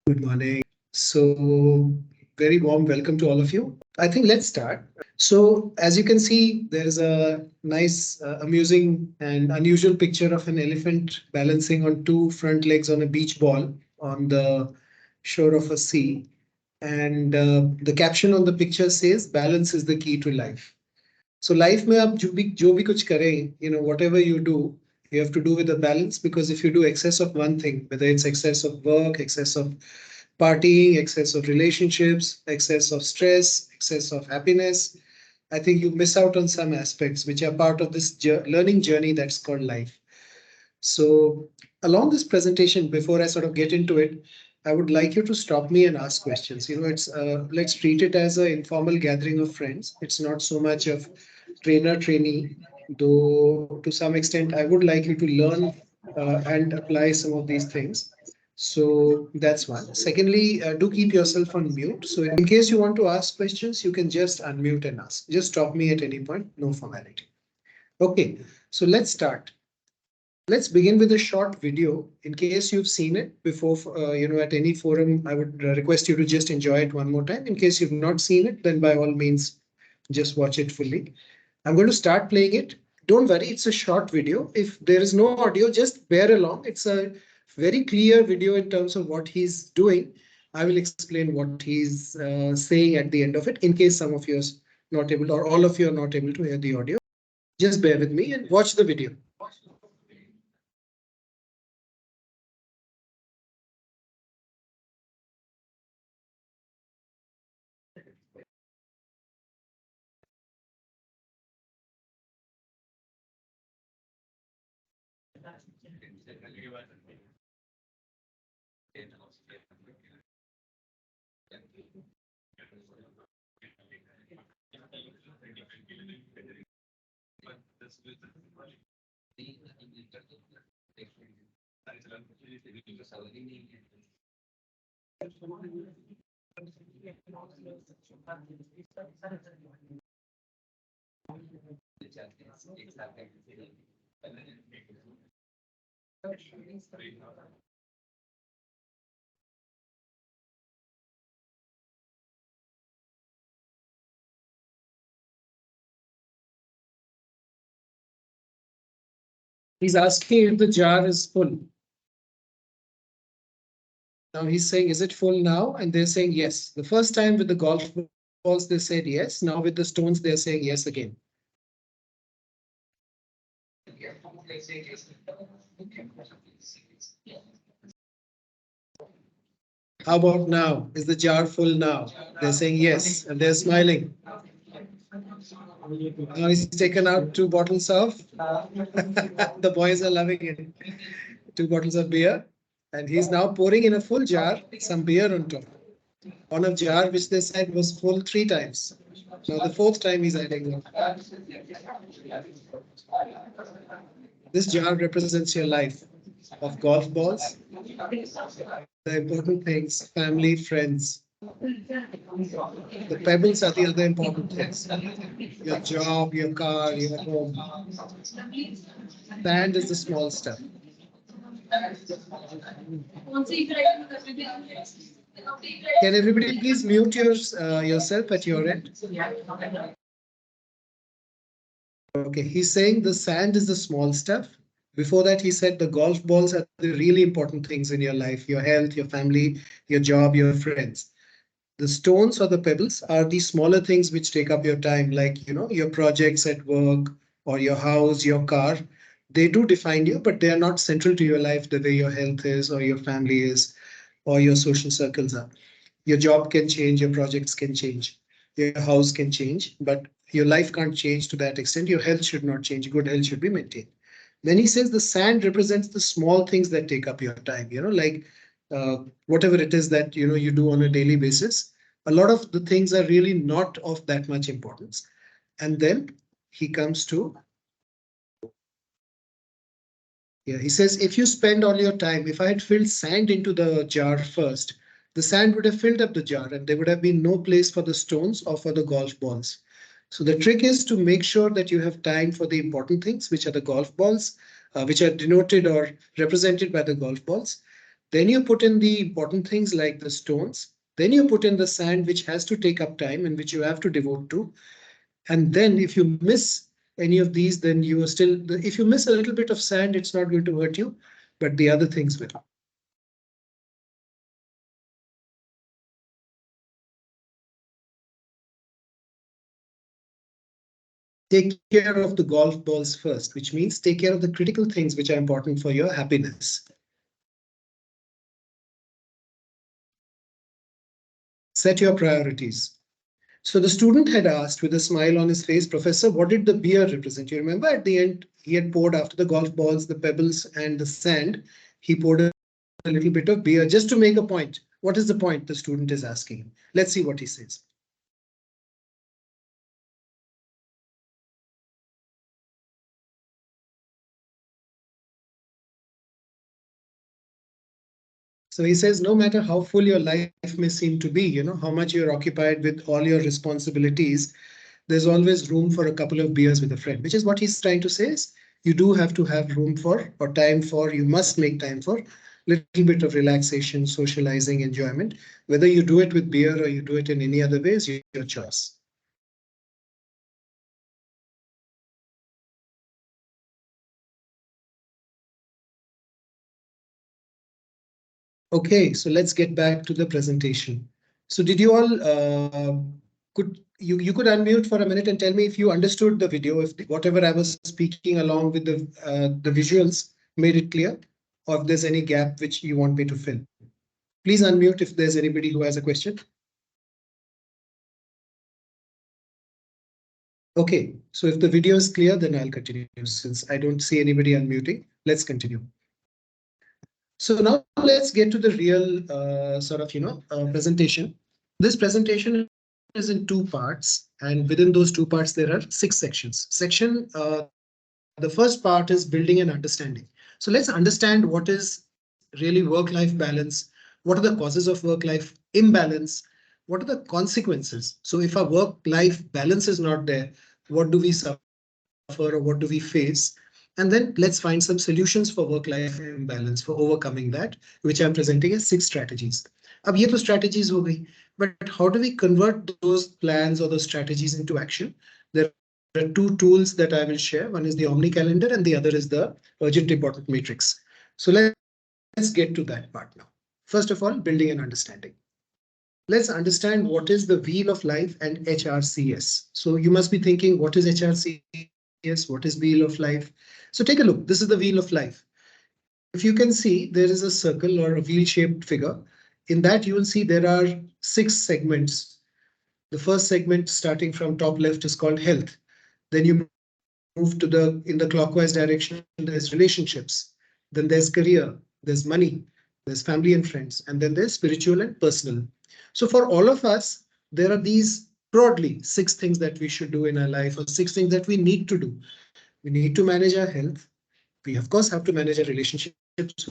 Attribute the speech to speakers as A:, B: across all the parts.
A: Good morning. So, very warm welcome to all of you. I think let's start. So, as you can see, there's a nice, amusing, and unusual picture of an elephant balancing on two front legs on a beach ball on the shore of a sea. And the caption on the picture says, "Balance is the key to life." So life में आप जो भी कुछ करें, whatever you do, you have to do with a balance, because if you do excess of one thing, whether it's excess of work, excess of partying, excess of relationships, excess of stress, excess of happiness, I think you miss out on some aspects which are part of this learning journey that's called life. So, along this presentation, before I sort of get into it, I would like you to stop me and ask questions. It's let's treat it as an informal gathering of friends. It's not so much of trainer trainee, though to some extent I would like you to learn and apply some of these things. So that's one. Secondly, do keep yourself on mute. So in case you want to ask questions, you can just unmute and ask. Just stop me at any point, no formality. Okay, so let's start. Let's begin with a short video. In case you've seen it before, at any forum, I would request you to just enjoy it one more time. In case you've not seen it, then by all means, just watch it fully. I'm going to start playing it. Don't worry, it's a short video. If there is no audio, just bear along. It's a very clear video in terms of what he's doing. I will explain what he's saying at the end of it, in case some of you are not able, or all of you are not able to hear the audio. Just bear with me and watch the video. He's asking if the jar is full. Now he's saying, is it full now? And they're saying yes. The first time with the golf balls, they said yes. Now with the stones, they're saying yes again. How about now? Is the jar full now? They're saying yes, and they're smiling. Now he's taken out two bottles of, the boys are loving it, two bottles of beer. And he's now pouring in a full jar some beer on top, on a jar which they said was full 3 times. Now the fourth time he's adding on. This jar represents your life of golf balls, the important things, family, friends. The pebbles are the other important things. Your job, your car, your home. Sand is the small stuff. Can everybody please mute yourself at your end? Okay, he's saying the sand is the small stuff. Before that, he said the golf balls are the really important things in your life, your health, your family, your job, your friends. The stones or the pebbles are the smaller things which take up your time, like, your projects at work or your house, your car. They do define you, but they are not central to your life the way your health is, or your family is, or your social circles are. Your job can change, your projects can change, your house can change, but your life can't change to that extent. Your health should not change. Good health should be maintained. Then he says the sand represents the small things that take up your time, like whatever it is that you do on a daily basis. A lot of the things are really not of that much importance. And then he comes to, yeah, he says, if you spend all your time, if I had filled sand into the jar first, the sand would have filled up the jar and there would have been no place for the stones or for the golf balls. So the trick is to make sure that you have time for the important things, which are the golf balls, which are denoted or represented by the golf balls. Then you put in the important things like the stones. Then you put in the sand, which has to take up time and which you have to devote to. And then if you miss any of these, then you are still, if you miss a little bit of sand, it's not going to hurt you, but the other things will. Take care of the golf balls first, which means take care of the critical things which are important for your happiness. Set your priorities. So the student had asked with a smile on his face, Professor, what did the beer represent? You remember at the end, he had poured after the golf balls, the pebbles, and the sand, he poured a little bit of beer just to make a point. What is the point? The student is asking. Let's see what he says. So he says, no matter how full your life may seem to be, how much you're occupied with all your responsibilities, there's always room for a couple of beers with a friend, which is what he's trying to say is you do have to have room for or time for, you must make time for little bit of relaxation, socializing, enjoyment. Whether you do it with beer or you do it in any other ways, your choice. Okay, so let's get back to the presentation. So did you all could you could unmute for a minute and tell me if you understood the video, if whatever I was speaking along with the visuals made it clear, or if there's any gap which you want me to fill. Please unmute if there's anybody who has a question. Okay, so if the video is clear, then I'll continue. Since I don't see anybody unmuting, let's continue. So now let's get to the real sort of, presentation. This presentation is in two parts, and within those two parts, there are six sections. The first part is building an understanding. So let's understand what is really work-life balance. What are the causes of work-life imbalance? What are the consequences? So if our work-life balance is not there, what do we suffer or what do we face? And then let's find some solutions for work-life imbalance for overcoming that, which I'm presenting as six strategies. अब ये तो strategies हो गई, but how do we convert those plans or those strategies into action? There are two tools that I will share. One is the Omni Calendar and the other is the Urgent Important Matrix. So let's get to that part now. First of all, building an understanding. Let's understand what is the wheel of life and HRCS. So you must be thinking, what is HRCS? What is wheel of life? So take a look. This is the wheel of life. If you can see, there is a circle or a wheel-shaped figure. In that, you will see there are six segments. The first segment starting from top left is called health. Then you move to in the clockwise direction, there's relationships. Then there's career, there's money, there's family and friends, and then there's spiritual and personal. So for all of us, there are these broadly six things that we should do in our life, or six things that we need to do. We need to manage our health. We of course have to manage our relationships,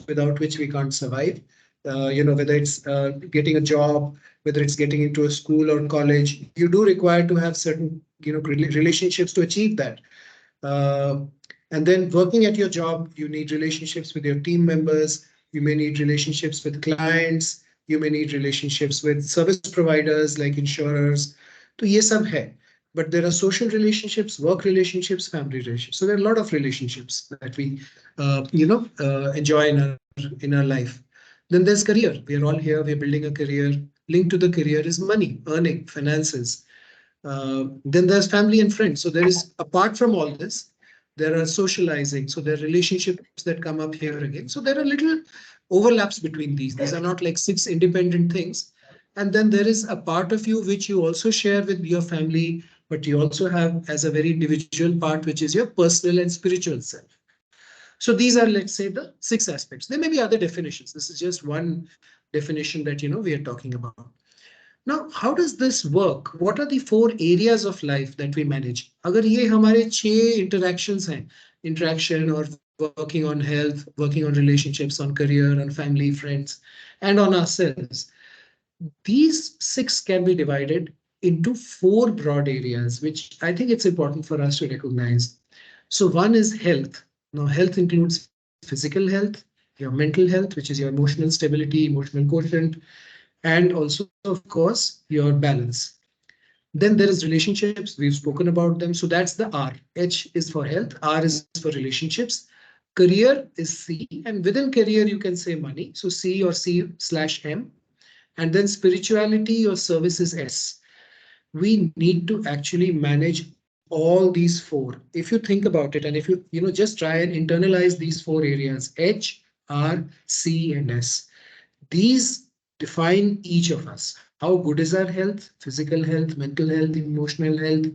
A: without which we can't survive. Whether it's getting a job, whether it's getting into a school or college, you do require to have certain relationships to achieve that. Uh, and then working at your job, you need relationships with your team members. You may need relationships with clients. You may need relationships with service providers like insurers. So ये सब है. But there are social relationships, work relationships, family relationships. So there are a lot of relationships that we, enjoy in our life. Then there's career. We are all here. We're building a career. Linked to the career is money, earning, finances. Then there's family and friends. So there is, apart from all this, there are socializing. So there are relationships that come up here again. So there are little overlaps between these. These are not like six independent things. And then there is a part of you which you also share with your family, but you also have as a very individual part, which is your personal and spiritual self. So these are, let's say, the six aspects. There may be other definitions. This is just one definition that, we are talking about. Now, how does this work? What are the four areas of life that we manage? अगर ये हमारे 6 interactions हैं, interaction or working on health, working on relationships, on career, on family, friends, and on ourselves. These six can be divided into four broad areas, which I think it's important for us to recognize. So one is health. Now, health includes physical health, your mental health, which is your emotional stability, emotional quotient, and also, of course, your balance. Then there is relationships. We've spoken about them. So that's the R. H is for health. R is for relationships. Career is C. And within career, you can say money. So C or C/M. And then spirituality or service is S. We need to actually manage all these four. If you think about it, and if you just try and internalize these four areas, H, R, C, and S. These define each of us. How good is our health, physical health, mental health, emotional health?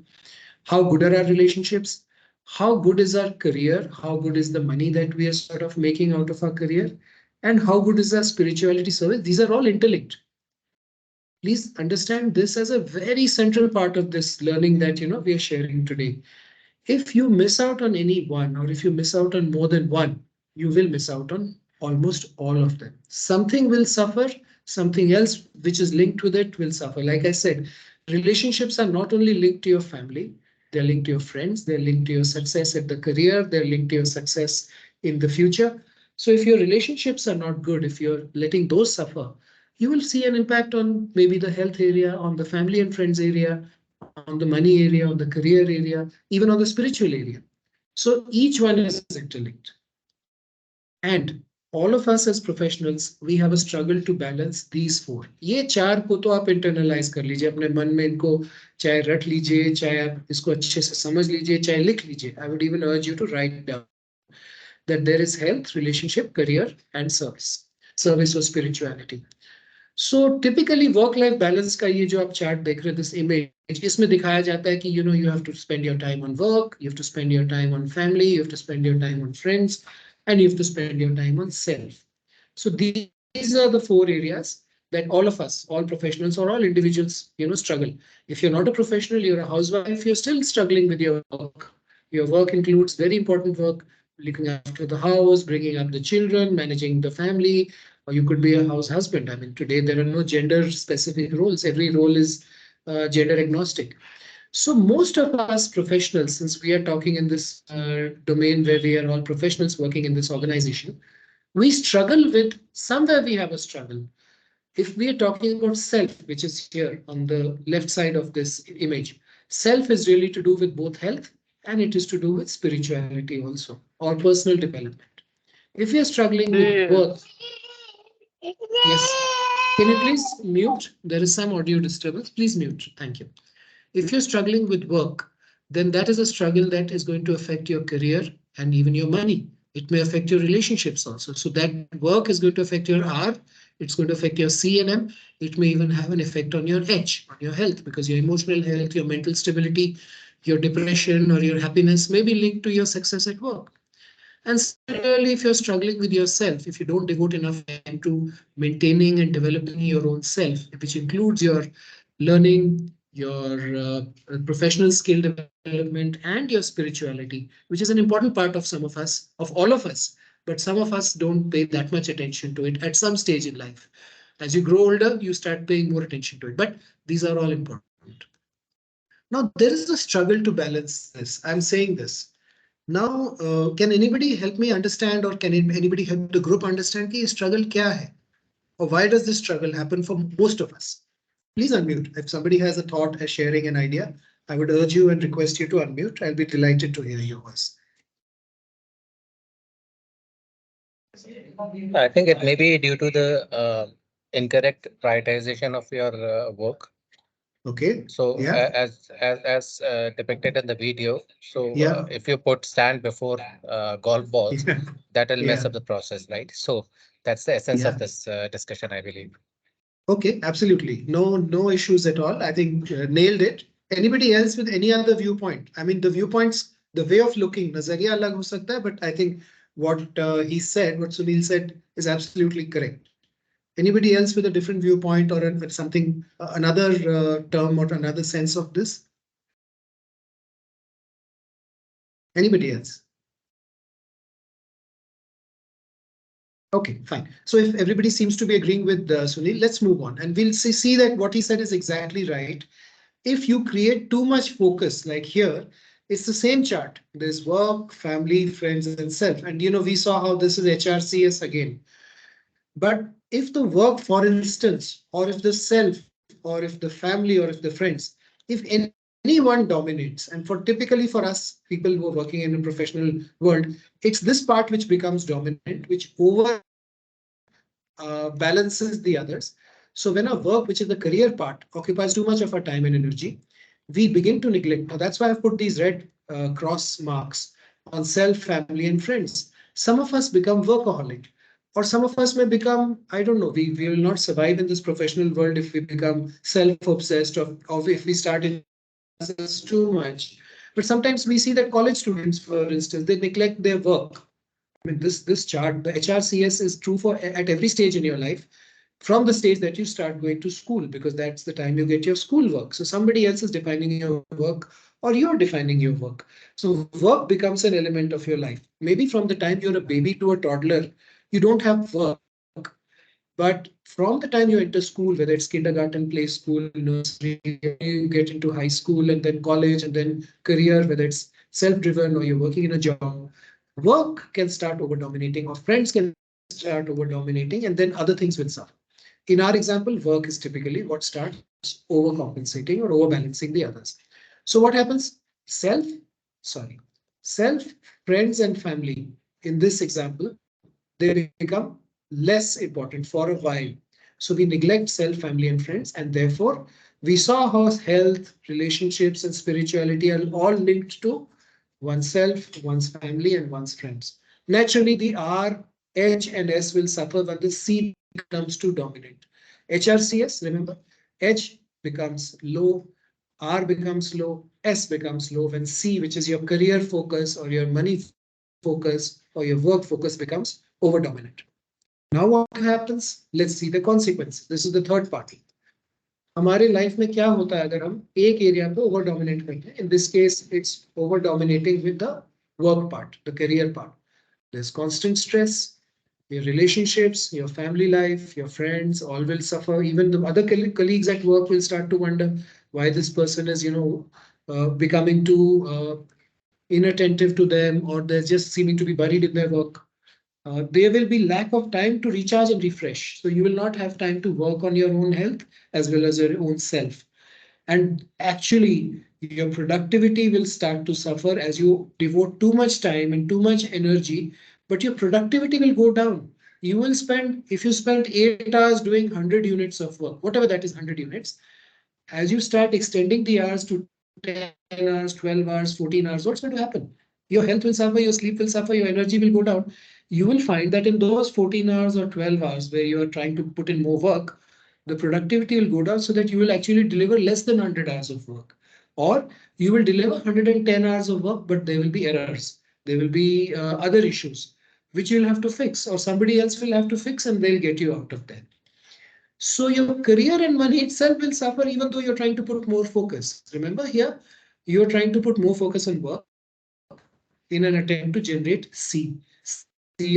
A: How good are our relationships? How good is our career? How good is the money that we are sort of making out of our career? And how good is our spirituality service? These are all interlinked. Please understand this as a very central part of this learning that we are sharing today. If you miss out on any one, or if you miss out on more than one, you will miss out on almost all of them. Something will suffer, something else which is linked with it will suffer. Like I said, relationships are not only linked to your family, they're linked to your friends, they're linked to your success at the career, they're linked to your success in the future. So if your relationships are not good, if you're letting those suffer, you will see an impact on maybe the health area, on the family and friends area, on the money area, on the career area, even on the spiritual area. So each one is interlinked. And all of us as professionals, we have a struggle to balance these four. ये चार को तो आप internalize कर लीजिए अपने मन में, इनको चाहे रट लीजिए, चाहे आप इसको अच्छे से समझ लीजिए, चाहे लिख लीजिए. I would even urge you to write down that there is health, relationship, career, and service. Service or spirituality. So typically work life balance का ये जो आप चार्ट देख रहे थे, दिस इमेज, इसमें दिखाया जाता है कि you have to spend your time on work, you have to spend your time on family, you have to spend your time on friends, and you have to spend your time on self. So these are the four areas that all of us, all professionals or all individuals, struggle. If you're not a professional, you're a housewife, you're still struggling with your work. Your work includes very important work, looking after the house, bringing up the children, managing the family, or you could be a house husband. I mean, today there are no gender specific roles. Every role is gender agnostic. So most of us professionals, since we are talking in this domain where we are all professionals working in this organization, we struggle with, somewhere we have a struggle. If we are talking about self, which is here on the left side of this image, self is really to do with both health and it is to do with spirituality also, or personal development. If you're struggling with both, yes, can you please mute? There is some audio disturbance. Please mute. Thank you. If you're struggling with work, then that is a struggle that is going to affect your career and even your money. It may affect your relationships also. So that work is going to affect your R. It's going to affect your C and M. It may even have an effect on your H, on your health, because your emotional health, your mental stability, your depression or your happiness may be linked to your success at work. And similarly, if you're struggling with yourself, if you don't devote enough time to maintaining and developing your own self, which includes your learning, your professional skill development, and your spirituality, which is an important part of some of us, of all of us, but some of us don't pay that much attention to it at some stage in life. As you grow older, you start paying more attention to it, but these are all important. Now, there is a struggle to balance this. I'm saying this. Now, can anybody help me understand, or can anybody help the group understand कि struggle क्या है? Or why does this struggle happen for most of us? Please unmute. If somebody has a thought, a sharing an idea, I would urge you and request you to unmute. I'll be delighted to hear your voice.
B: I think it may be due to the incorrect prioritization of your work.
A: Okay.
B: So
A: Yeah.
B: as depicted in the video, so
A: Yeah.
B: if you put sand before golf balls,
A: Yeah.
B: that will mess
A: Yeah.
B: up the process, right? So that's the essence of
A: Yeah.
B: this discussion, I believe.
A: Okay. Absolutely. No issues at all. I think nailed it. Anybody else with any other viewpoint? I mean, the viewpoints, the way of looking, nazariya alag ho sakta hai, but I think what he said, what Sunil said, is absolutely correct. Anybody else with a different viewpoint or something, another term or another sense of this? Anybody else? Okay, fine. So if everybody seems to be agreeing with Sunil, let's move on. And we'll see that what he said is exactly right. If you create too much focus, like here, It's the same chart. There's work, family, friends, and self. And we saw how this is HRCS again. But if the work, for instance, or if the self, or if the family, or if the friends, if anyone dominates, and typically for us, people who are working in a professional world, it's this part which becomes dominant, which over balances the others. So when our work, which is the career part, occupies too much of our time and energy, we begin to neglect. Now that's why I've put these red cross marks on self, family, and friends. Some of us become workaholic, or some of us may become, I don't know, we will not survive in this professional world if we become self-obsessed, or if we start enjoying ourselves too much. But sometimes we see that college students, for instance, they neglect their work. I mean, this chart, the HRCS is true for at every stage in your life, from the stage that you start going to school, because that's the time you get your schoolwork. So somebody else is defining your work, or you're defining your work. So work becomes an element of your life. Maybe from the time you're a baby to a toddler, you don't have work. But from the time you enter school, whether it's kindergarten, play school, nursery, you get into high school and then college and then career, whether it's self-driven or you're working in a job, work can start over dominating, or friends can start over dominating, and then other things will suffer. In our example, work is typically what starts overcompensating or overbalancing the others. So what happens? Self, sorry, self, friends, and family in this example, they become less important for a while. So we neglect self, family, and friends, and therefore we saw how health, relationships, and spirituality are all linked to oneself, one's family, and one's friends. Naturally, the R, H, and S will suffer when the C becomes too dominant. HRCS, remember, H becomes low, R becomes low, S becomes low when C, which is your career focus or your money focus or your work focus, becomes over dominant. Now what happens? Let's see the consequence. This is the third part. हमारे life में क्या होता है अगर हम एक area पे over dominate करते हैं. In this case it's over dominating with the work part, the career part. There's constant stress. Your relationships, your family life, your friends all will suffer. Even the other colleagues at work will start to wonder why this person is, becoming too inattentive to them, or they're just seeming to be buried in their work. There will be lack of time to recharge and refresh. So you will not have time to work on your own health as well as your own self. And actually, your productivity will start to suffer as you devote too much time and too much energy, but your productivity will go down. You will spend, if you spend 8 hours doing 100 units of work, whatever that is, 100 units, as you start extending the hours to 10 hours, 12 hours, 14 hours, what's going to happen? Your health will suffer, your sleep will suffer, your energy will go down. You will find that in those 14 hours or 12 hours where you are trying to put in more work, the productivity will go down, so that you will actually deliver less than 100 hours of work. Or you will deliver 110 hours of work, but there will be errors. There will be other issues which you'll have to fix, or somebody else will have to fix, and they'll get you out of there. So your career and money itself will suffer even though you're trying to put more focus. Remember here, you're trying to put more focus on work in an attempt to generate C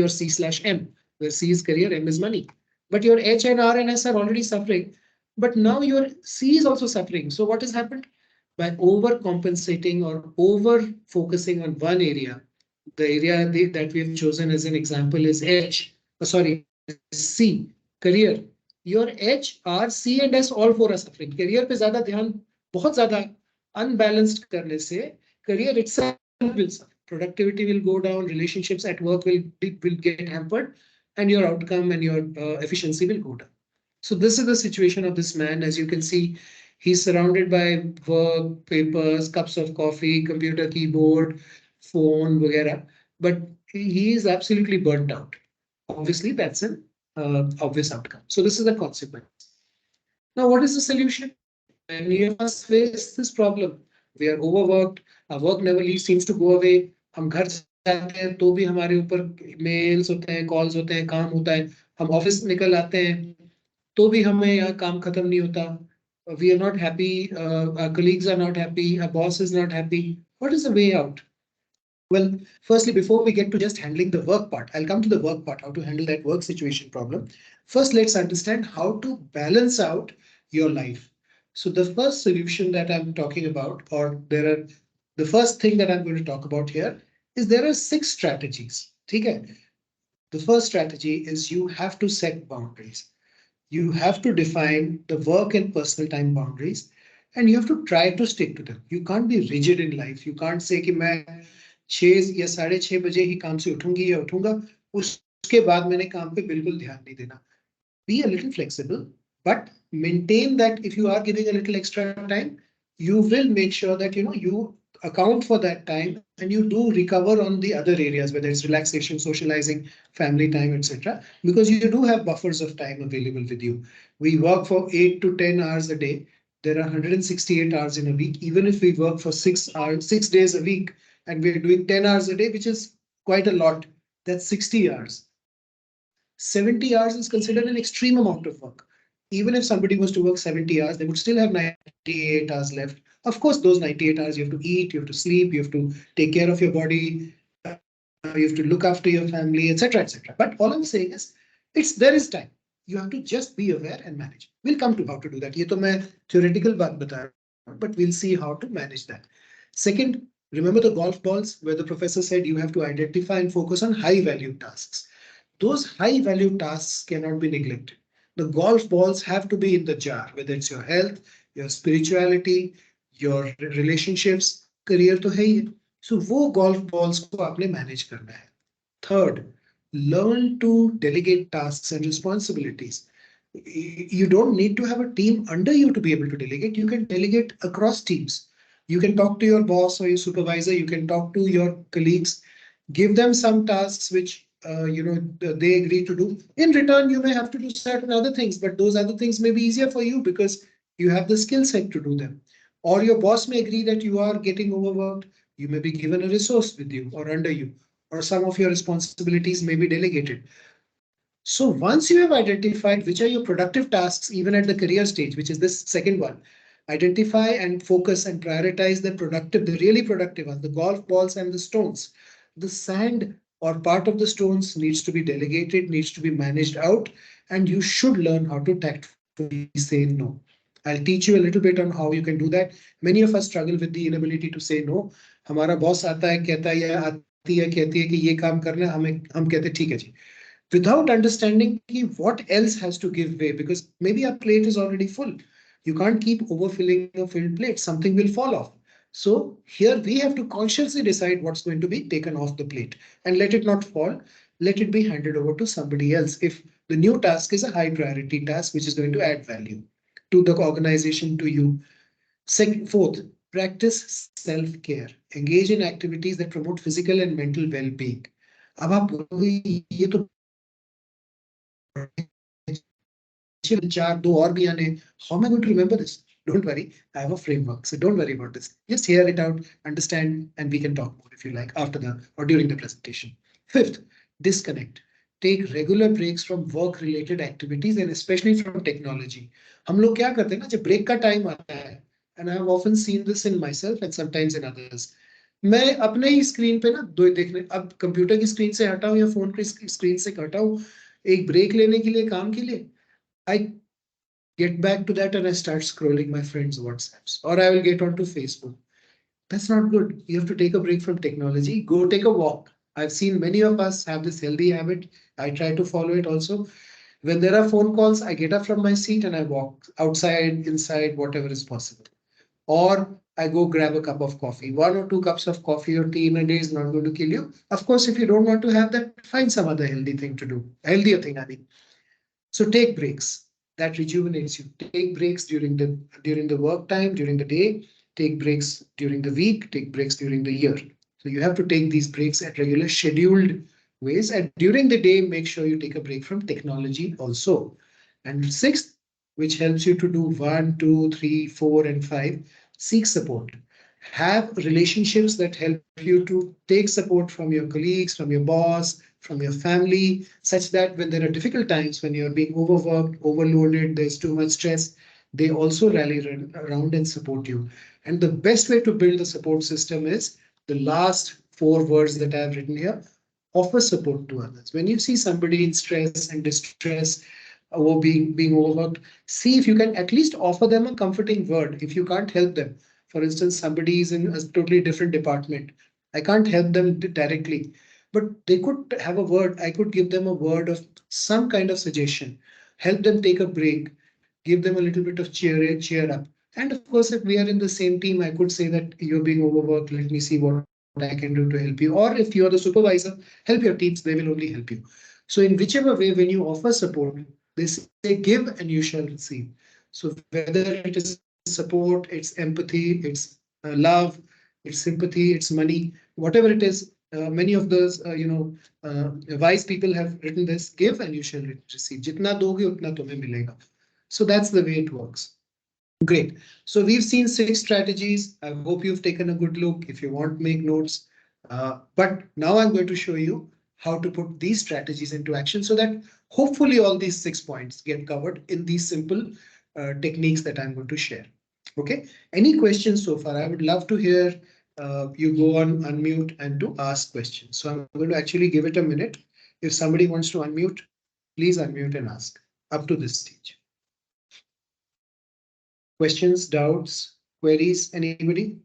A: or C/M, where C is career, M is money. But your H and R and S are already suffering. But now your C is also suffering. So what has happened? By overcompensating or over focusing on one area, the area that we have chosen as an example is H, sorry, C, career. Your H, R, C and S all four are suffering. Career पे ज्यादा ध्यान, बहुत ज्यादा unbalanced करने से career itself will suffer. Productivity will go down, relationships at work will get hampered, and your outcome and your efficiency will go down. So this is the situation of this man. As you can see, he's surrounded by work, papers, cups of coffee, computer keyboard, phone, वगैरह. But he is absolutely burnt out. Obviously, that's an obvious outcome. So this is the consequence. Now, what is the solution? Many of us face this problem. We are overworked. Our work never seems to go away. हम घर जाते हैं तो भी हमारे ऊपर mails होते हैं, कॉल्स होते हैं, काम होता है. हम ऑफिस निकल आते हैं तो भी हमें यहाँ काम खत्म नहीं होता. We are not happy. Our colleagues are not happy. Our boss is not happy. What is the way out? Well, firstly, before we get to just handling the work part, I'll come to the work part, how to handle that work situation problem. First, let's understand how to balance out your life. So the first solution that I'm talking about, or there are The first thing that I'm going to talk about here is there are 6 strategies. Okay? The first strategy is you have to set boundaries. You have to define the work and personal time boundaries, and you have to try to stick to them. You can't be rigid in life. You can't say कि मैं 6 या 6:30 बजे ही काम से उठूंगी या उठूंगा, उसके बाद मैंने काम पे बिल्कुल ध्यान नहीं देना. Be a little flexible, but maintain that if you are giving a little extra time, you will make sure that you account for that time and you do recover on the other areas, whether it's relaxation, socializing, family time, etc. Because you do have buffers of time available with you. We work for 8 to 10 hours a day. There are 168 hours in a week. Even if we work for 6 hours, 6 days a week, and we're doing 10 hours a day, which is quite a lot, that's 60 hours. 70 hours is considered an extreme amount of work. Even if somebody was to work 70 hours, they would still have 98 hours left. Of course, those 98 hours you have to eat, you have to sleep, you have to take care of your body, you have to look after your family, etc., etc. But all I'm saying is, there is time. You have to just be aware and manage. We'll come to how to do that. ये तो मैं theoretical बात बता रहा हूँ, but we'll see how to manage that. Second, remember the golf balls where the professor said you have to identify and focus on high value tasks. Those high value tasks cannot be neglected. The golf balls have to be in the jar, whether it's your health, your spirituality, your relationships, career तो है ही है. So वो golf balls को आपने manage करना है. Third, learn to delegate tasks and responsibilities. You don't need to have a team under you to be able to delegate. You can delegate across teams. You can talk to your boss or your supervisor. You can talk to your colleagues. Give them some tasks which they agree to do. In return, you may have to do certain other things, but those other things may be easier for you because you have the skill set to do them. Or your boss may agree that you are getting overworked. You may be given a resource with you or under you, or some of your responsibilities may be delegated. So once you have identified which are your productive tasks, even at the career stage, which is this second one, identify and focus and prioritize the productive, the really productive ones, the golf balls and the stones. The sand or part of the stones needs to be delegated, needs to be managed out, and you should learn how to tactfully say no. I'll teach you a little bit on how you can do that. Many of us struggle with the inability to say no. हमारा boss आता है कहता है या आती है कहती है कि ये काम करना है, हम कहते हैं ठीक है जी, without understanding what else has to give way, because maybe our plate is already full. You can't keep overfilling a filled plate, something will fall off. So here we have to consciously decide what's going to be taken off the plate and let it not fall. Let it be handed over to somebody else if the new task is a high priority task which is going to add value to the organization, to you. Fourth, practice self-care. Engage in activities that promote physical and mental well-being. अब आप बोलोगे ये तो 4 2 और भी आने, how am I going to remember this? Don't worry, I have a framework, so don't worry about this. Just hear it out, understand, and we can talk more if you like after the or during the presentation. Fifth, disconnect. Take regular breaks from work related activities and especially from technology. हम लोग क्या करते हैं ना, जब break का time आता है, and I have often seen this in myself and sometimes in others, मैं अपने ही स्क्रीन पे ना दो देखने, अब कंप्यूटर की स्क्रीन से हटाऊं या फोन की स्क्रीन से हटाऊं एक ब्रेक लेने के लिए, काम के लिए, I get back to that and I start scrolling my friends' WhatsApps or I will get onto Facebook. That's not good. You have to take a break from technology. Go take a walk. I've seen many of us have this healthy habit. I try to follow it also. When there are phone calls, I get up from my seat and I walk outside, inside, whatever is possible. Or I go grab a cup of coffee. 1 or 2 cups of coffee or tea in a day is not going to kill you. Of course, if you don't want to have that, find some other healthy thing to do. Healthier thing, I mean. So take breaks. That rejuvenates you. Take breaks during the work time, during the day. Take breaks during the week. Take breaks during the year. So you have to take these breaks at regular scheduled ways. And during the day, make sure you take a break from technology also. And sixth, which helps you to do 1, 2, 3, 4, and 5, seek support. Have relationships that help you to take support from your colleagues, from your boss, from your family, such that when there are difficult times, when you're being overworked, overloaded, there's too much stress, they also rally around and support you. And the best way to build a support system is the last 4 words that I've written here: offer support to others. When you see somebody in stress and distress or being overworked, see if you can at least offer them a comforting word if you can't help them. For instance, somebody is in a totally different department. I can't help them directly, but they could have a word. I could give them a word of some kind of suggestion, help them take a break, give them a little bit of cheer up. And of course, if we are in the same team, I could say that you're being overworked. Let me see what I can do to help you. Or if you're the supervisor, help your teams. They will only help you. So in whichever way, when you offer support, they say give and you shall receive. So whether it is support, it's empathy, it's love, it's sympathy, it's money, whatever it is. Many of those, wise people have written this: give and you shall receive. Jitna doge, utna tumhe milega. So that's the way it works. Great. So we've seen 6 strategies. I hope you've taken a good look. If you want, make notes. But now I'm going to show you how to put these strategies into action so that hopefully all these 6 points get covered in these simple techniques that I'm going to share. Okay. Any questions so far? I would love to hear you go on unmute and to ask questions. So I'm going to actually give it a minute. If somebody wants to unmute, please unmute and ask up to this stage. Questions, doubts, queries, anybody?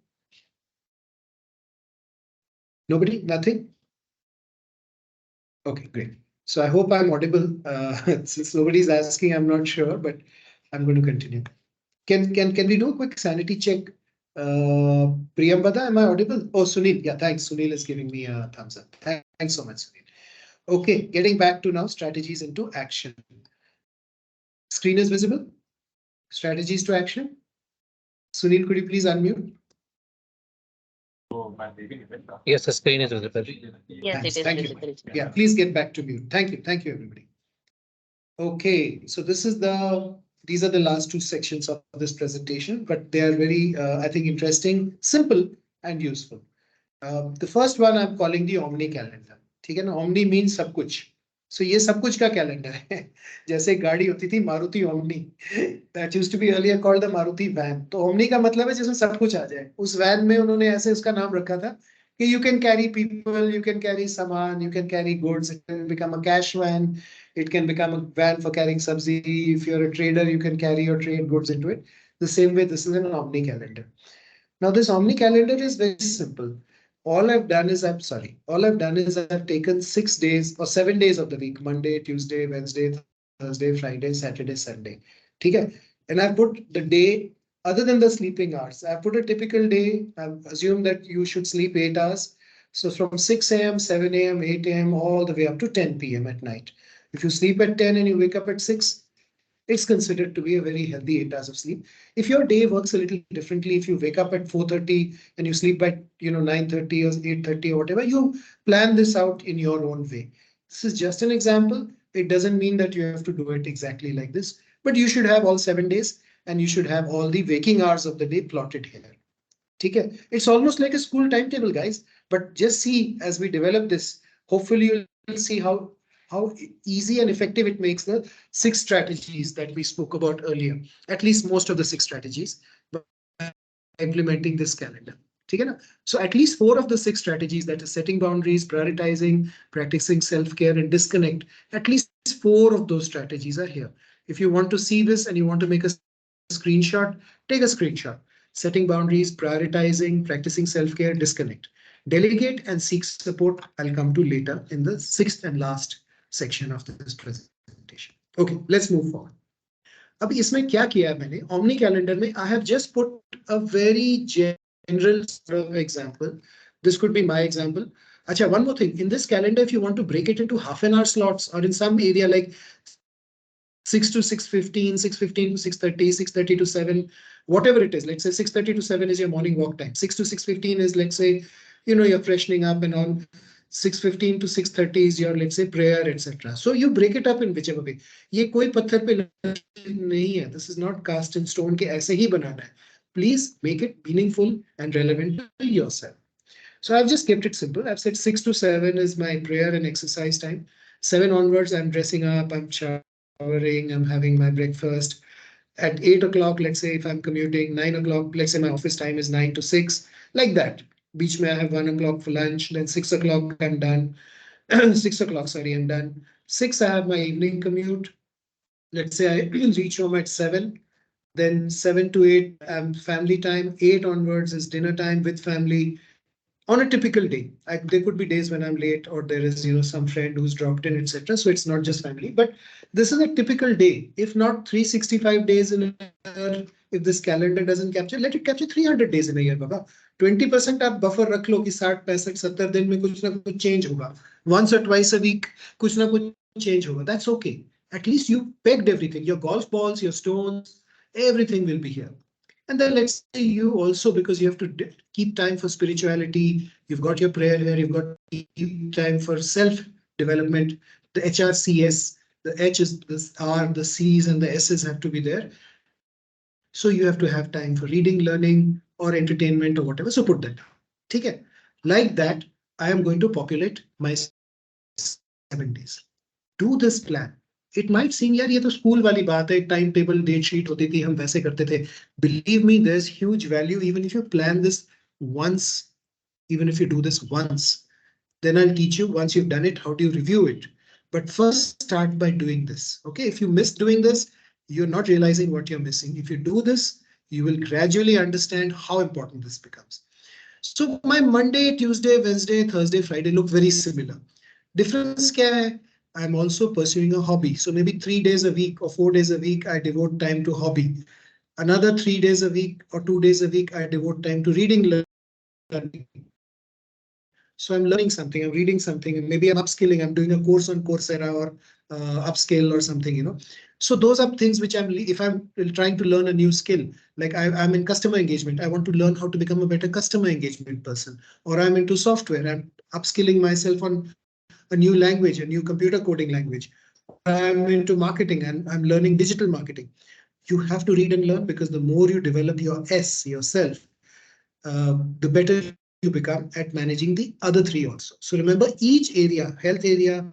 A: Nobody? Nothing? Okay, great. So I hope I'm audible. Since nobody's asking, I'm not sure, but I'm going to continue. Can we do a quick sanity check? Priyambada, am I audible? Oh, Sunil. Yeah, thanks. Sunil is giving me a thumbs up. Thanks so much, Sunil. Okay, getting back to now strategies into action. Screen is visible? Strategies to action? Sunil, could you please unmute?
B: Yes, the screen is visible.
C: Yes,
A: Thanks.
C: it is
A: Thank you.
C: visible.
A: Yeah, please get back to mute. Thank you. Thank you, everybody. Okay, so these are the last 2 sections of this presentation, but they are very, I think, interesting, simple, and useful. The first one I'm calling the Omni calendar. ठीक है ना? Omni means सब कुछ. So ये सब कुछ का calendar है. जैसे गाड़ी होती थी Maruti Omni, that used to be earlier called the Maruti van. तो Omni का मतलब है जिसमें सब कुछ आ जाए. उस van में उन्होंने ऐसे उसका नाम रखा था कि you can carry people, you can carry सामान, you can carry goods. It can become a cash van. It can become a van for carrying sabzi. If you're a trader, you can carry your trade goods into it. The same way, this is an Omni calendar. Now, this Omni calendar is very simple. All I've done is I've taken 6 days or 7 days of the week: Monday, Tuesday, Wednesday, Thursday, Friday, Saturday, Sunday. Okay? And I've put the day other than the sleeping hours. I put a typical day. I've assumed that you should sleep 8 hours. So from 6 a.m., 7 a.m., 8 a.m., all the way up to 10 p.m. at night. If you sleep at 10 and you wake up at 6, it's considered to be a very healthy 8 hours of sleep. If your day works a little differently, if you wake up at 4:30 and you sleep by 9:30 or 8:30 or whatever, you plan this out in your own way. This is just an example. It doesn't mean that you have to do it exactly like this, but you should have all 7 days and you should have all the waking hours of the day plotted here. Okay? It's almost like a school timetable, guys. But just see as we develop this, hopefully you'll see how easy and effective it makes the 6 strategies that we spoke about earlier. At least most of the 6 strategies by implementing this calendar. So at least 4 of the 6 strategies, that is setting boundaries, prioritizing, practicing self-care, and disconnect, at least 4 of those strategies are here. If you want to see this and you want to make a screenshot, take a screenshot. Setting boundaries, prioritizing, practicing self-care, disconnect. Delegate and seek support, I'll come to later in the 6th and last section of this presentation. Okay, let's move forward. अब इसमें क्या किया है मैंने Omni calendar में I have just put a very general sort of example. This could be my example. Acha, one more thing. In this calendar, if you want to break it into half an hour slots or in some area like 6 to 6:15, 6:15 to 6:30, 6:30 to 7, whatever it is. Let's say 6:30 to 7 is your morning walk time. 6 to 6:15 is, let's say, you're freshening up and all. 6:15 to 6:30 is your, let's say, prayer, etc. So you break it up in whichever way. ये कोई पत्थर पे नहीं है. This is not cast in stone के ऐसे ही बनाना है. Please make it meaningful and relevant to yourself. So I've just kept it simple. I've said 6 to 7 is my prayer and exercise time. 7 onwards, I'm dressing up, I'm showering, I'm having my breakfast. At 8 o'clock, let's say if I'm commuting, 9 o'clock, let's say my office time is 9 to 6, like that. Beach may I have 1 o'clock for lunch, then 6 o'clock I'm done. 6 o'clock, sorry, I'm done. 6, I have my evening commute. Let's say I reach home at 7. Then 7 to 8 family time. 8 onwards is dinner time with family. On a typical day, there could be days when I'm late or there is some friend who's dropped in, etc. So it's not just family, but this is a typical day. If not 365 days in a year, if this calendar doesn't capture, let it capture 300 days in a year, baba. 20% आप buffer रख लो कि 60 65 70 दिन में कुछ ना कुछ change होगा. Once or twice a week कुछ ना कुछ change होगा. That's okay. At least you pegged everything. Your golf balls, your stones, everything will be here. And then let's say you also, because you have to keep time for spirituality, you've got your prayer here, you've got keep time for self development, the HRCS, the H is this R, the C's and the S's have to be there. So you have to have time for reading, learning, or entertainment or whatever. So put that down. Okay. Like that, I am going to populate my 7 days. Do this plan. It might seem यार ये तो school वाली बात है, time table date sheet होती थी, हम वैसे करते थे. Believe me, there's huge value even if you plan this once, even if you do this once. Then I'll teach you once you've done it, how do you review it. But first start by doing this. Okay, if you miss doing this, you're not realizing what you're missing. If you do this, you will gradually understand how important this becomes. So my Monday, Tuesday, Wednesday, Thursday, Friday look very similar. Difference क्या है? I'm also pursuing a hobby. So maybe 3 days a week or 4 days a week, I devote time to hobby. Another 3 days a week or 2 days a week, I devote time to reading, learning. So I'm learning something, I'm reading something, maybe I'm upskilling, I'm doing a course on Coursera or upskill or something, So those are things which if I'm trying to learn a new skill, like I'm in customer engagement, I want to learn how to become a better customer engagement person, or I'm into software, I'm upskilling myself on a new language, a new computer coding language, or I'm into marketing and I'm learning digital marketing. You have to read and learn because the more you develop your S, yourself, the better you become at managing the other three also. So remember each area, health area,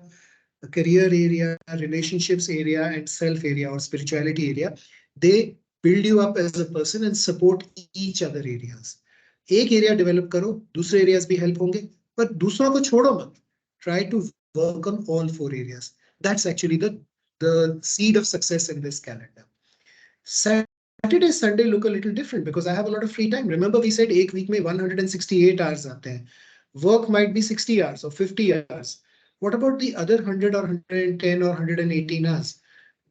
A: career area, relationships area, and self area or spirituality area, they build you up as a person and support each other areas. एक area develop करो, दूसरे areas भी help होंगे, पर दूसरों को छोड़ो मत. Try to work on all 4 areas. That's actually the seed of success in this calendar. Saturday, Sunday look a little different because I have a lot of free time. Remember, we said एक week में 168 hours आते हैं. Work might be 60 hours or 50 hours. What about the other 100 or 110 or 118 hours?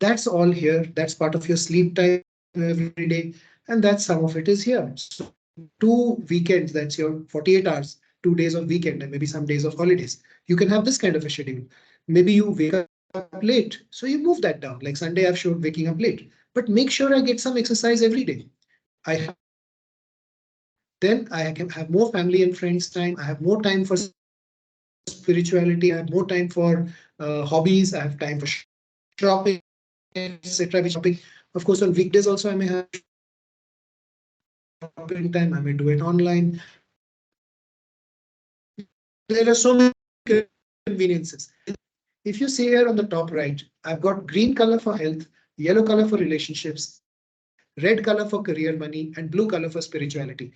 A: That's all here. That's part of your sleep time every day. And that's some of it is here. So 2 weekends, that's your 48 hours, 2 days of weekend, and maybe some days of holidays. You can have this kind of a schedule. Maybe you wake up late, so you move that down. Like Sunday, I've showed waking up late, but make sure I get some exercise every day. I have that. Then I can have more family and friends time. I have more time for spirituality. I have more time for hobbies. I have time for shopping, etc., which I may have shopping. Of course, on weekdays also I may have shopping time. I may do it online. There are so many conveniences. If you see here on the top right, I've got green color for health, yellow color for relationships, red color for career, money, and blue color for spirituality.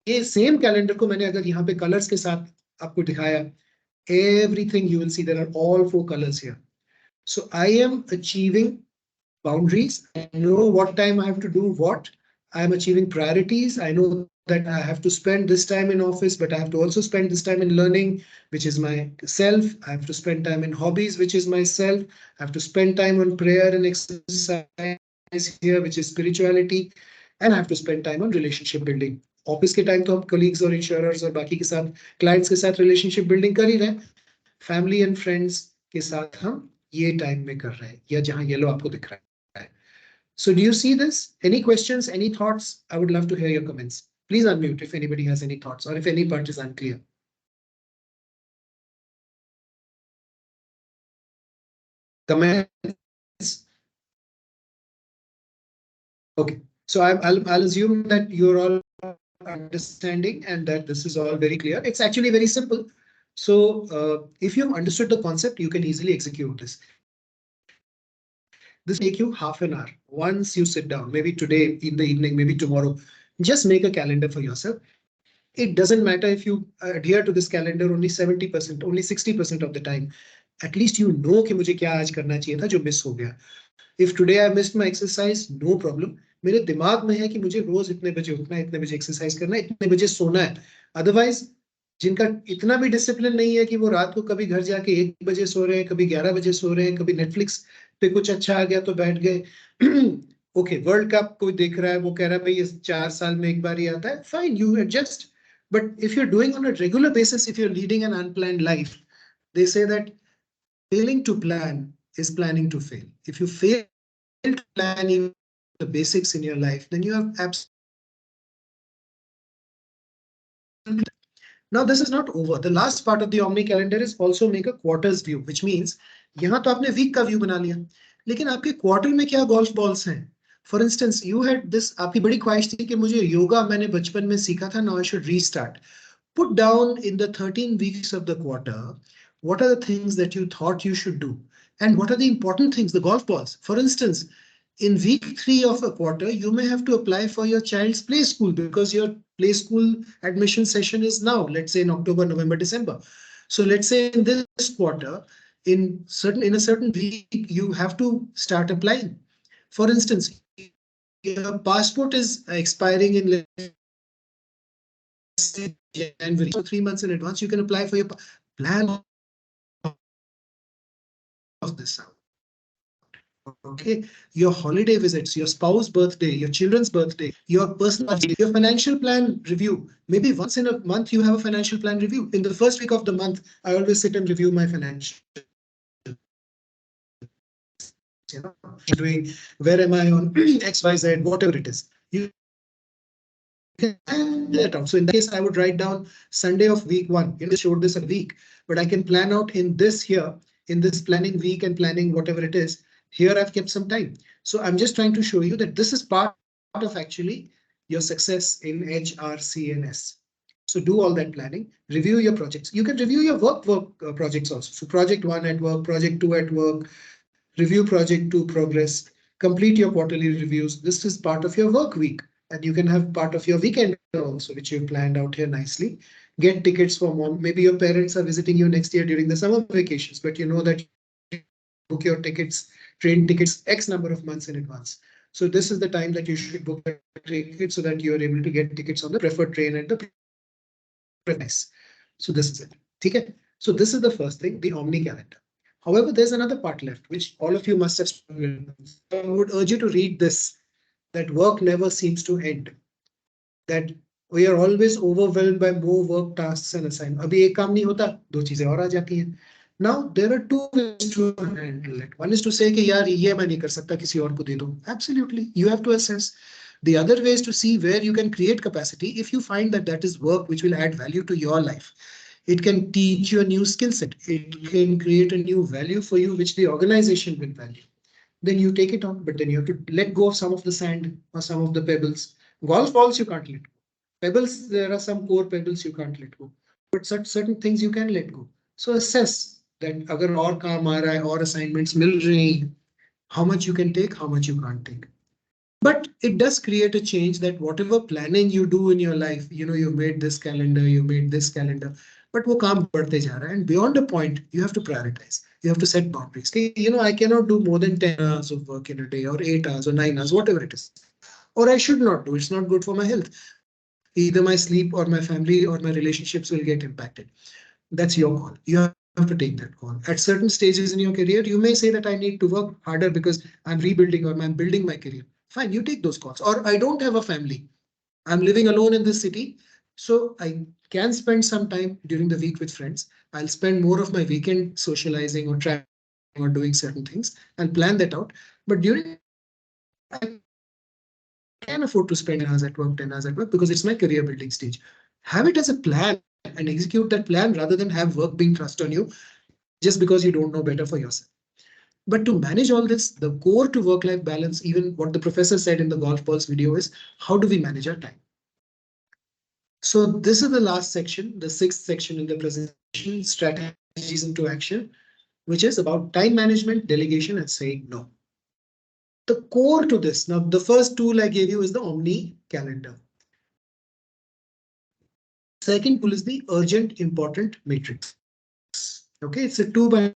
A: ये same calendar को मैंने अगर यहाँ पे colours के साथ आपको दिखाया, everything you will see there are all 4 colors here. So I am achieving boundaries. I know what time I have to do what. I am achieving priorities. I know that I have to spend this time in office, but I have to also spend this time in learning, which is my self. I have to spend time in hobbies, which is myself. I have to spend time on prayer and exercise here, which is spirituality. And I have to spend time on relationship building. Office के time तो हम colleagues और insurers और बाकी के साथ clients के साथ रिलेशनशिप बिल्डिंग कर ही रहे हैं. फैमिली एंड फ्रेंड्स के साथ हम ये टाइम में कर रहे हैं, या जहां येलो आपको दिख रहा है. So do you see this? Any questions, any thoughts? I would love to hear your comments. Please unmute if anybody has any thoughts or if any part is unclear. Comments? Okay. So I'll assume that you're all understanding and that this is all very clear. It's actually very simple. So if you've understood the concept, you can easily execute this. This will take you half an hour. Once you sit down, maybe today in the evening, maybe tomorrow, just make a calendar for yourself. It doesn't matter if you adhere to this calendar only 70%, only 60% of the time. At least you know कि मुझे क्या आज करना चाहिए था जो miss हो गया. If today I missed my exercise, no problem. मेरे दिमाग में है कि मुझे रोज इतने बजे उठना है, इतने बजे एक्सरसाइज करना है, इतने बजे सोना है. अदरवाइज जिनका इतना भी डिसिप्लिन नहीं है कि वो रात को कभी घर जाके 1 बजे सो रहे हैं, कभी 11 बजे सो रहे हैं, कभी नेटफ्लिक्स पे कुछ अच्छा आ गया तो बैठ गए. ओके, वर्ल्ड कप कोई देख रहा है, वो कह रहा है भाई ये 4 साल में एक बार ही आता है, fine, you adjust. But if you are doing on a regular basis, if you are leading an unplanned life, they say that failing to plan is planning to fail. If you fail to plan even the basics in your life, then you have absolutely. Now, this is not over. The last part of the Omni calendar is also make a quarters view, which means यहाँ तो आपने week का view बना लिया, लेकिन आपके quarter में क्या गोल्फ बॉल्स हैं. For instance you had this, आपकी बड़ी ख्वाहिश थी कि मुझे योगा मैंने बचपन में सीखा था, now I should restart. Put down in the 13 weeks of the quarter, what are the things that you thought you should do? And what are the important things, the golf balls? For instance, in week 3 of a quarter, you may have to apply for your child's play school because your play school admission session is now, let's say in October, November, December. So let's say in this quarter, in a certain week, you have to start applying. For instance, your passport is expiring in January. So 3 months in advance, you can apply for your plan of this out. Okay, your holiday visits, your spouse birthday, your children's birthday, your personal, your financial plan review. Maybe once in a month you have a financial plan review. In the first week of the month, I always sit and review my financial. Doing, where am I on XYZ, whatever it is. You can that out. So in that case, I would write down Sunday of week 1. You know, showed this a week, but I can plan out in this here, in this planning week and planning whatever it is. Here I've kept some time. So I'm just trying to show you that this is part of actually your success in HRCNS. So do all that planning, review your projects. You can review your work projects also. So project 1 at work, project 2 at work, review project 2 progress, complete your quarterly reviews. This is part of your work week. And you can have part of your weekend also, which you've planned out here nicely. Get tickets for mom. Maybe your parents are visiting you next year during the summer vacations, but you know that you book your tickets, train tickets, X number of months in advance. So this is the time that you should book the tickets so that you are able to get tickets on the preferred train at the price. So this is it. Okay. So this is the first thing, the Omni calendar. However, there's another part left, which all of you must have. I would urge you to read this, that work never seems to end. That we are always overwhelmed by more work tasks and assignments. अभी एक काम नहीं होता, दो चीजें और आ जाती हैं. Now there are two ways to handle it. One is to say कि यार ये मैं नहीं कर सकता, किसी और को दे दो. Absolutely, you have to assess. The other way is to see where you can create capacity if you find that that is work which will add value to your life. It can teach you a new skill set. It can create a new value for you, which the organization will value. Then you take it on, but then you have to let go of some of the sand or some of the pebbles. Golf balls you can't let go. Pebbles, there are some core pebbles you can't let go, but certain things you can let go. So assess that अगर और काम आ रहा है और assignments मिल रही हैं, how much you can take, how much you can't take. But it does create a change that whatever planning you do in your life, you know, you made this calendar, you made this calendar, but वो काम बढ़ते जा रहा है. And beyond a point, you have to prioritize. You have to set boundaries. You know, I cannot do more than 10 hours of work in a day, or 8 hours, or 9 hours, whatever it is. Or I should not do. It's not good for my health. Either my sleep or my family or my relationships will get impacted. That's your call. You have to take that call. At certain stages in your career, you may say that I need to work harder because I'm rebuilding or I'm building my career. Fine, you take those calls. Or I don't have a family. I'm living alone in this city. So I can spend some time during the week with friends. I'll spend more of my weekend socializing or traveling or doing certain things and plan that out. But during I can afford to spend 10 hours at work, 10 hours at work because it's my career building stage. Have it as a plan and execute that plan rather than have work being thrust on you just because you don't know better for yourself. But to manage all this, the core to work-life balance, even what the professor said in the golf balls video, is how do we manage our time? So this is the last section, the sixth section in the presentation, strategies into action, which is about time management, delegation, and saying no. The core to this, now the first tool I gave you is the Omni calendar. Second tool is the urgent important matrix. Okay, it's a 2 by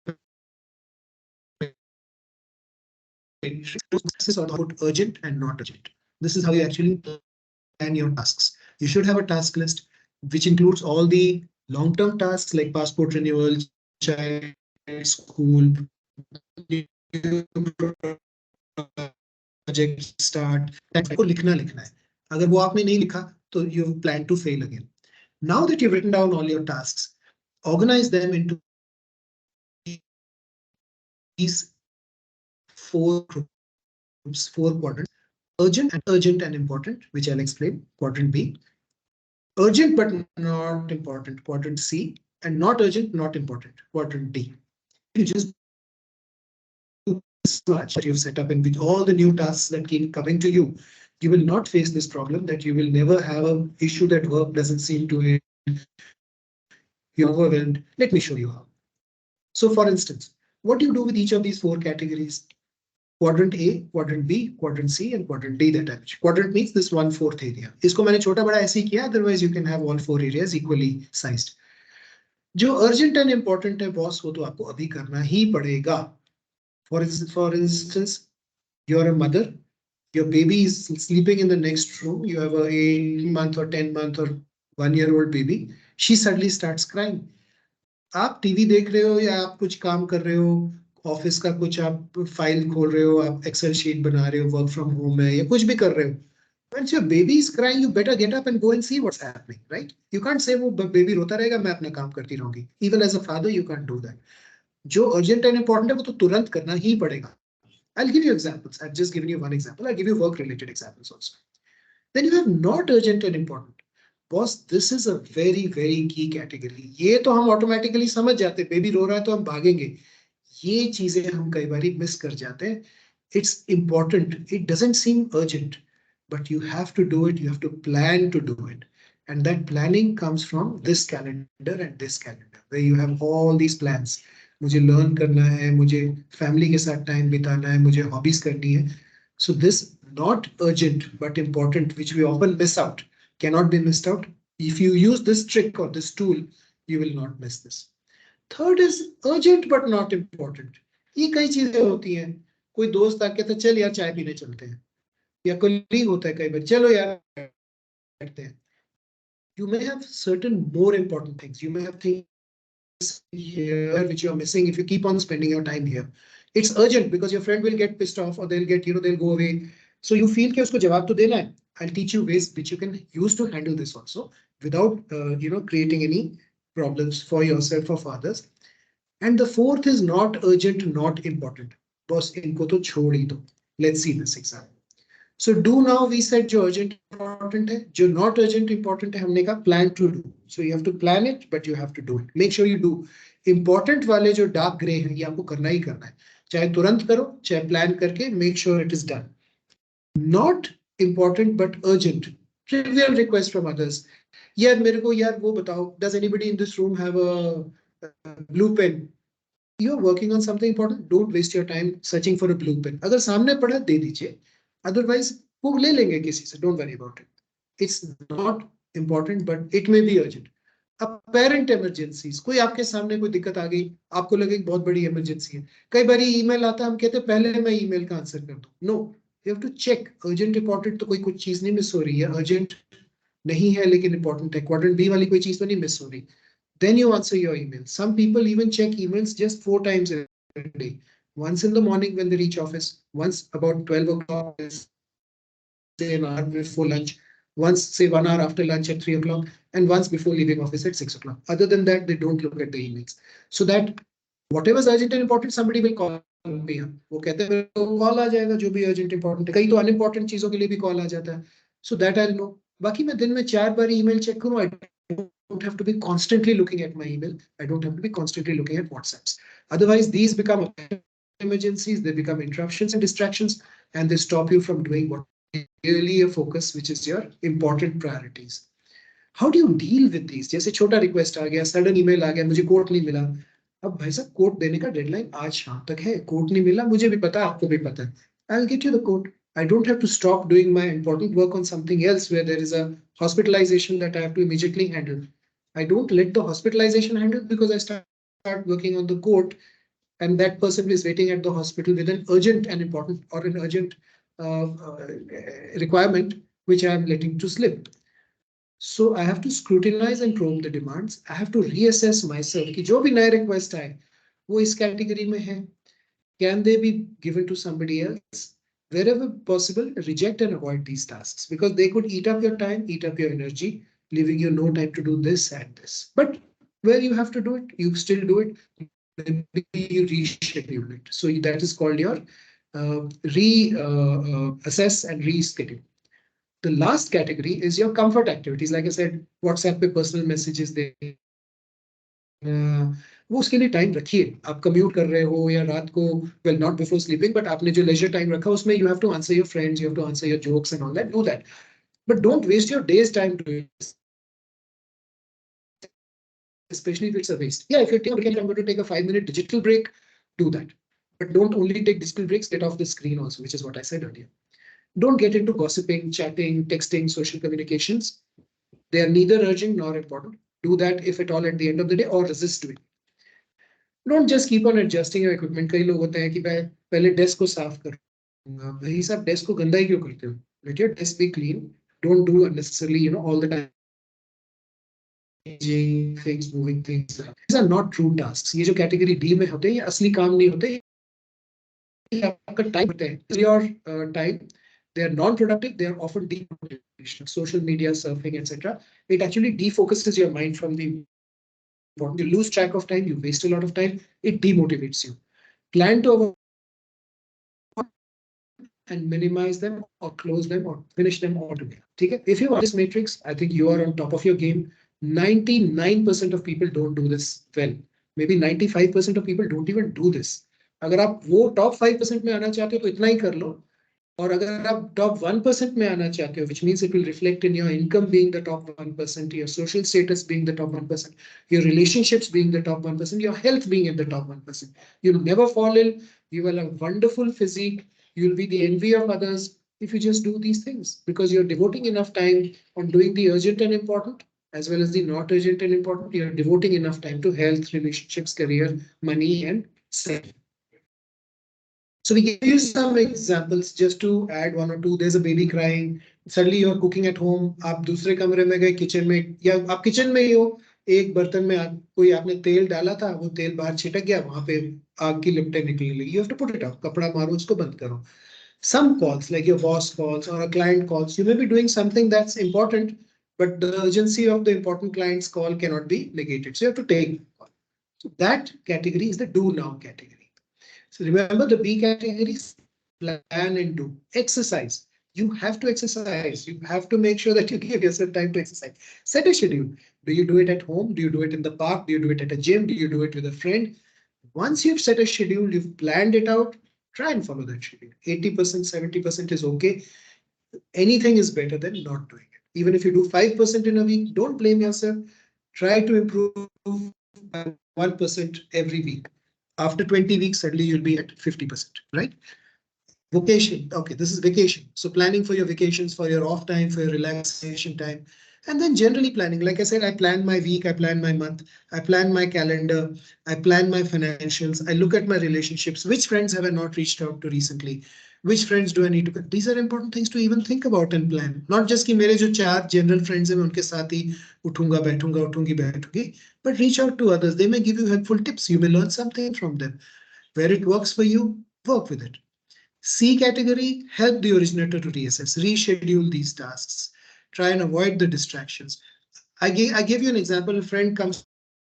A: put urgent and not urgent. This is how you actually plan your tasks. You should have a task list which includes all the long-term tasks like passport renewal, child school, project start. आपको लिखना है. अगर वो आपने नहीं लिखा तो you plan to fail again. Now that you've written down all your tasks, organize them into these four groups, four quadrants: urgent and important, which I'll explain, quadrant B; urgent but not important, quadrant C; and not urgent, not important, quadrant D. You just do this much that you've set up, and with all the new tasks that keep coming to you, you will not face this problem that you will never have an issue that work doesn't seem to it. You're overwhelmed. Let me show you how. So for instance, what do you do with each of these four categories? Quadrant A, quadrant B, quadrant C, and quadrant D that I mentioned. Quadrant means this 1/4 area. इसको मैंने छोटा बड़ा ऐसे ही किया, otherwise you can have all four areas equally sized. जो urgent and important है boss, वो तो आपको अभी करना ही पड़ेगा. For instance, you're a mother, your baby is sleeping in the next room, you have a 8-month or 10-month or 1-year-old baby, she suddenly starts crying. आप TV देख रहे हो या आप कुछ काम कर रहे हो, ऑफिस का कुछ आप फाइल खोल रहे हो, आप एक्सेल शीट बना रहे हो, वर्क फ्रॉम होम है या कुछ भी कर रहे हो. Once your baby is crying, you better get up and go and see what's happening, right? You can't say वो baby रोता रहेगा मैं अपना काम करती रहूंगी. Even as a father, you can't do that. जो urgent and important है वो तो तुरंत करना ही पड़ेगा. I'll give you examples. I've just given you one example. I'll give you work-related examples also. Then you have not urgent and important. Boss, this is a very, very key category. ये तो हम automatically समझ जाते हैं. Baby रो रहा है तो हम भागेंगे. ये चीजें हम कई बार मिस कर जाते हैं. It's important. It doesn't seem urgent, but you have to do it. You have to plan to do it. And that planning comes from this calendar and this calendar, where you have all these plans. मुझे learn करना है, मुझे family के साथ time बिताना है, मुझे hobbies करनी है. So this not urgent but important, which we often miss out, cannot be missed out. If you use this trick or this tool, you will not miss this. Third is urgent but not important. ये कई चीजें होती हैं. कोई दोस्त आके कहता चल यार चाय पीने चलते हैं, या कोई होता है कई बार चलो यार बैठते हैं. You may have certain more important things. You may have things here which you are missing if you keep on spending your time here. It's urgent because your friend will get pissed off or they'll get, they'll go away. So you feel कि उसको जवाब तो देना है. I'll teach you ways which you can use to handle this also without, creating any problems for yourself or for others. And the fourth is not urgent, not important. Boss, इनको तो छोड़ ही दो. Let's see this example. So do now we said जो urgent important है, जो not urgent important है हमने कहा plan to do. So you have to plan it, but you have to do it. Make sure you do. Important वाले जो dark gray हैं ये आपको करना ही करना है. चाहे तुरंत करो, चाहे plan करके make sure it is done. Not important but urgent. Trivial request from others. यार मेरे को यार वो बताओ. Does anybody in this room have a blue pen? You're working on something important. Don't waste your time searching for a blue pen. अगर सामने पड़ा दे दीजिए. Otherwise वो ले लेंगे किसी से. Don't worry about it. It's not important but it may be urgent. Apparent emergencies. कोई आपके सामने कोई दिक्कत आ गई, आपको लगे बहुत बड़ी इमरजेंसी है. कई बार ईमेल आता है, हम कहते हैं पहले मैं ईमेल का आंसर कर दूं. No, you have to check. Urgent important तो कोई कुछ चीज नहीं मिस हो रही है. Urgent नहीं है लेकिन important है. Quadrant B वाली कोई चीज तो नहीं मिस हो रही. Then you answer your email. Some people even check emails just 4 times a day. Once in the morning when they reach office, once about 12 o'clock, say an hour before lunch, once say 1 hour after lunch at 3 o'clock, and once before leaving office at 6 o'clock. Other than that, they don't look at the emails. So that whatever is urgent and important, somebody will call me. वो कहते हैं मेरे को call आ जाएगा जो भी urgent important है. कई तो unimportant चीजों के लिए भी कॉल आ जाता है. So that I'll know. बाकी मैं दिन में 4 बार email check करूँ. I don't have to be constantly looking at my email. I don't have to be constantly looking at WhatsApps. Otherwise, these become emergencies, they become interruptions and distractions, and they stop you from doing what really a focus, which is your important priorities. How do you deal with these? जैसे छोटा request आ गया, sudden email आ गया, मुझे coat नहीं मिला. अब भाई साहब कोट देने का डेडलाइन आज शाम तक है. कोट नहीं मिला, मुझे भी पता है, आपको भी पता है. I'll get you the quote. I don't have to stop doing my important work on something else where there is a hospitalization that I have to immediately handle. I don't let the hospitalization handle because I start working on the quote and that person is waiting at the hospital with an urgent and important or an urgent requirement, which I am letting to slip. So I have to scrutinize and probe the demands. I have to reassess myself कि जो भी नए request आए वो इस category में है. Can they be given to somebody else? Wherever possible, reject and avoid these tasks because they could eat up your time, eat up your energy, leaving you no time to do this and this. But where you have to do it, you still do it. Maybe you reschedule it. So that is called your assess and reschedule. The last category is your comfort activities. Like I said, WhatsApp पे personal messages वो उसके लिए time रखिए. आप commute कर रहे हो या रात को, well not before sleeping, but आपने जो लेजर टाइम रखा उसमें you have to answer your friends, you have to answer your jokes and all that, do that. But don't waste your day's time doing this, especially if it's a waste. Yeah, if you're taking a break, I'm going to take a 5-minute digital break, do that. But don't only take digital breaks, get off the screen also, which is what I said earlier. Don't get into gossiping, chatting, texting, social communications. They are neither urgent nor important. Do that if at all at the end of the day, or resist doing. Don't just keep on adjusting your equipment. कई लोग होते हैं कि मैं पहले desk को साफ करूंगा. भाई साहब डेस्क को गंदा ही क्यों करते हो? Let your desk be clean. Don't do unnecessarily, all the time changing things, moving things. These are not true tasks. ये जो category D में होते हैं ये असली काम नहीं होते. ये आपका time होते हैं. Your time. They are non-productive. They are often demotivational. Social media, surfing, etc. It actually defocuses your mind from the important. You lose track of time. You waste a lot of time. It demotivates you. Plan to avoid and minimize them or close them or finish them altogether. Okay? If you are this matrix, I think you are on top of your game. 99% of people don't do this well. Maybe 95% of people don't even do this. अगर आप वो top 5% में आना चाहते हो तो इतना ही कर लो. और अगर आप top 1% में आना चाहते हो, which means it will reflect in your income being the top 1%, your social status being the top 1%, your relationships being the top 1%, your health being at the top 1%. You'll never fall ill. You will have wonderful physique. You'll be the envy of others if you just do these things because you're devoting enough time on doing the urgent and important as well as the not urgent and important. You're devoting enough time to health, relationships, career, money, and self. So we give you some examples just to add one or two. There's a baby crying. Suddenly you're cooking at home. आप दूसरे कमरे में गए kitchen में या आप kitchen में ही हो. एक बर्तन में कोई आपने तेल डाला था, वो तेल बाहर छिटक गया, वहां पे आग की लिपटें निकलने लगी. You have to put it out. कपड़ा मारो, उसको बंद करो. Some calls, like your boss calls or a client calls, you may be doing something that's important, but the urgency of the important client's call cannot be negated. So you have to take. So that category is the do now category. So remember the B categories, plan and do. Exercise. You have to exercise. You have to make sure that you give yourself time to exercise. Set a schedule. Do you do it at home? Do you do it in the park? Do you do it at a gym? Do you do it with a friend? Once you've set a schedule, you've planned it out, try and follow that schedule. 80%, 70% is okay. Anything is better than not doing it. Even if you do 5% in a week, don't blame yourself. Try to improve by 1% every week. After 20 weeks, suddenly you'll be at 50%, right? Vacation. Okay, this is vacation. So planning for your vacations, for your off time, for your relaxation time. And then generally planning. Like I said, I plan my week, I plan my month, I plan my calendar, I plan my financials, I look at my relationships. Which friends have I not reached out to recently? Which friends do I need to? These are important things to even think about and plan. Not just कि मेरे जो 4 general friends हैं मैं उनके साथ ही उठूंगा बैठूंगा उठूंगी बैठूंगी, but reach out to others. They may give you helpful tips. You may learn something from them. Where it works for you, work with it. C category, help the originator to reassess, reschedule these tasks, try and avoid the distractions. I gave you an example. A friend comes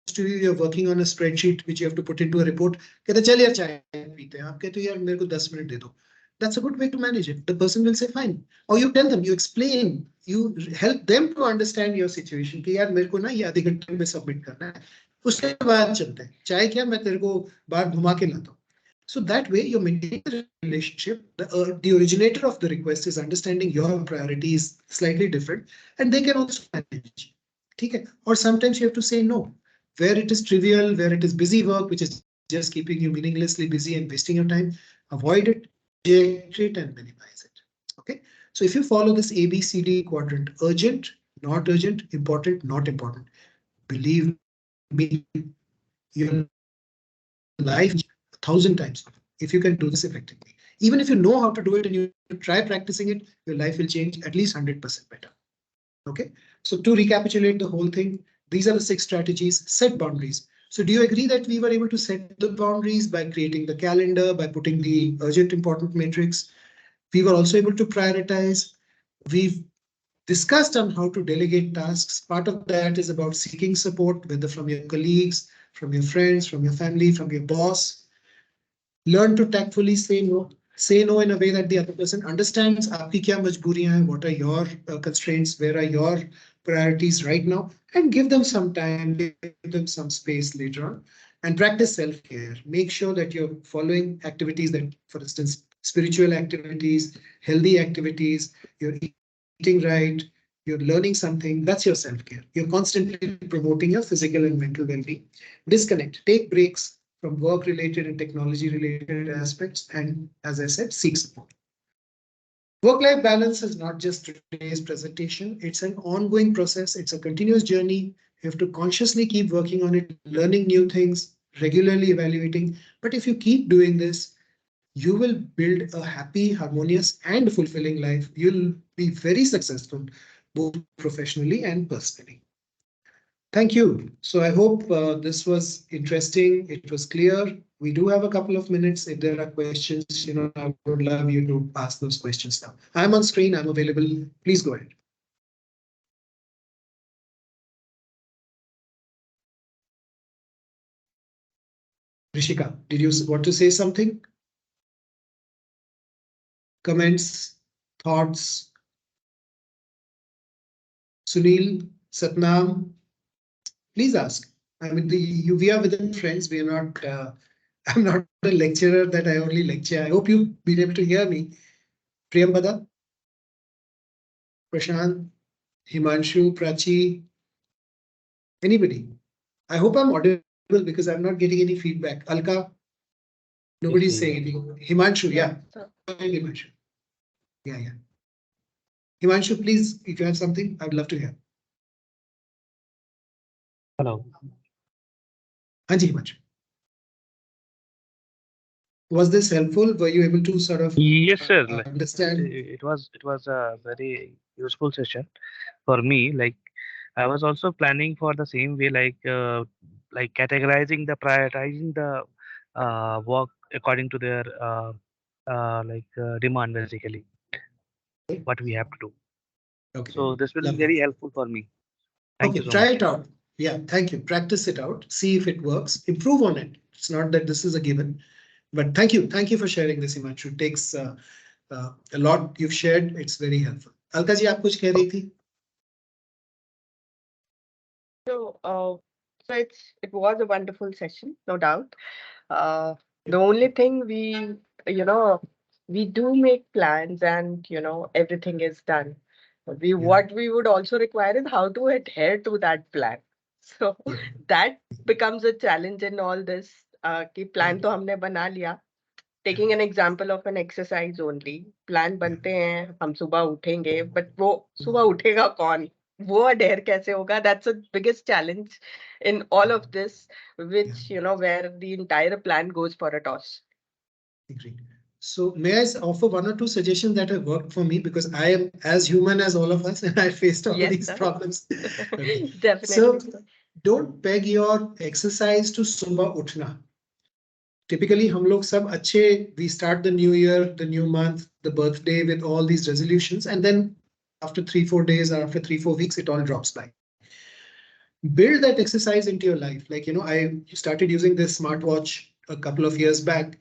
A: to you, you're working on a spreadsheet which you have to put into a report. कहते चल यार चाय पीते हैं. आप कहते हो यार मेरे को 10 मिनट दे दो. That's a good way to manage it. The person will say fine. Or you tell them, you explain, you help them to understand your situation. कि यार मेरे को ना ये आधे घंटे में सबमिट करना है. उसके बाद चलते हैं. चाय क्या मैं तेरे को बाहर घुमा के लाता हूँ. So that way you're maintaining the relationship. The originator of the request is understanding your priorities slightly different and they can also manage. Okay? Or sometimes you have to say no. Where it is trivial, where it is busy work, which is just keeping you meaninglessly busy and wasting your time, avoid it, reject it and minimize it. Okay? So if you follow this ABCD quadrant, urgent, not urgent, important, not important, believe me, your life 1,000 times. If you can do this effectively, even if you know how to do it and you try practicing it, your life will change at least 100% better. Okay, so to recapitulate the whole thing, these are the 6 strategies. Set boundaries. So do you agree that we were able to set the boundaries by creating the calendar, by putting the urgent important matrix? We were also able to prioritize. We've discussed on how to delegate tasks. Part of that is about seeking support, whether from your colleagues, from your friends, from your family, from your boss. Learn to tactfully say no. Say no in a way that the other person understands aapki kya majburiyan hai, what are your constraints, where are your priorities right now, and give them some time, give them some space later on, and practice self-care. Make sure that you're following activities that, for instance, spiritual activities, healthy activities, you're eating right, you're learning something. That's your self-care. You're constantly promoting your physical and mental well-being. Disconnect, take breaks from work-related and technology-related aspects, and as I said, seek support. Work-life balance is not just today's presentation. It's an ongoing process. It's a continuous journey. You have to consciously keep working on it, learning new things, regularly evaluating. But if you keep doing this, you will build a happy, harmonious, and fulfilling life. You'll be very successful, both professionally and personally. Thank you. So I hope this was interesting. It was clear. We do have a couple of minutes. If there are questions, I would love you to ask those questions now. I'm on screen. I'm available. Please go ahead. Rishika, did you want to say something? Comments, thoughts? Sunil, Satnam, please ask. I mean, we are within friends. We are not. I'm not a lecturer that I only lecture. I hope you've been able to hear me. Priyambada, Prashant, Himanshu, Prachi, anybody. I hope I'm audible because I'm not getting any feedback. Alka, nobody's
B: Yes,
A: saying
B: we
A: anything. Himanshu, yeah.
C: Yeah. So,
A: Go ahead, Himanshu. Yeah, yeah. Himanshu, please, if you have something, I'd love to hear.
D: Hello.
A: Anji, Himanshu. Was this helpful? Were you able to sort of
D: Yes, sir.
A: understand?
D: It was a very useful session for me. Like I was also planning for the same way, like categorizing the prioritizing the work according to their demand basically what we have to do.
A: Okay,
D: So this will be
A: lovely.
D: very helpful for me. Thank
A: Okay,
D: you so
A: try
D: much.
A: it out. Yeah, thank you. Practice it out. See if it works. Improve on it. It's not that this is a given, but thank you. Thank you for sharing this, Himanshu. It takes a lot you've shared. It's very helpful. Alka ji, आप कुछ कह रही थी?
C: so, it was a wonderful session, no doubt. The only thing you know, we do make plans and everything is done. What we would also require is how to adhere to that plan. So
A: Yeah.
C: that becomes a challenge in all this. कि plan तो हमने बना लिया. Taking an example of an exercise only, plan बनते हैं, हम सुबह उठेंगे, but वो सुबह उठेगा कौन? वो adhere कैसे होगा? That's the biggest challenge in all of this, which where the entire plan goes for a toss.
A: Agreed. So may I offer one or two suggestions that have worked for me because I am as human as all of us and I faced all
C: Yes,
A: these
C: sir.
A: problems. Okay.
C: Definitely,
A: So
C: sir.
A: don't peg your exercise to सुबह उठना. Typically, हम लोग सब अच्छे, we start the new year, the new month, the birthday with all these resolutions, and then after 3-4 days or after 3-4 weeks, it all drops by. Build that exercise into your life. Like, I started using this smartwatch a couple of years back,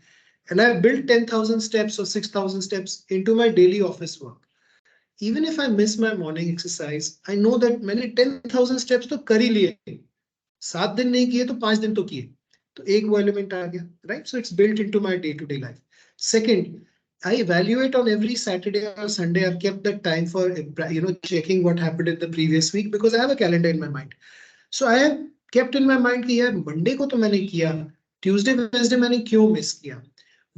A: and I built 10,000 steps or 6,000 steps into my daily office work. Even if I miss my morning exercise, I know that मैंने 10,000 steps तो कर ही लिए. 7 दिन नहीं किए तो 5 दिन तो किए. तो एक वो element आ गया, right? So it's built into my day-to-day life. Second, I evaluate on every Saturday or Sunday. I've kept that time for checking what happened in the previous week because I have a calendar in my mind. So I have kept in my mind कि यार Monday को तो मैंने किया, Tuesday, Wednesday मैंने क्यों miss किया?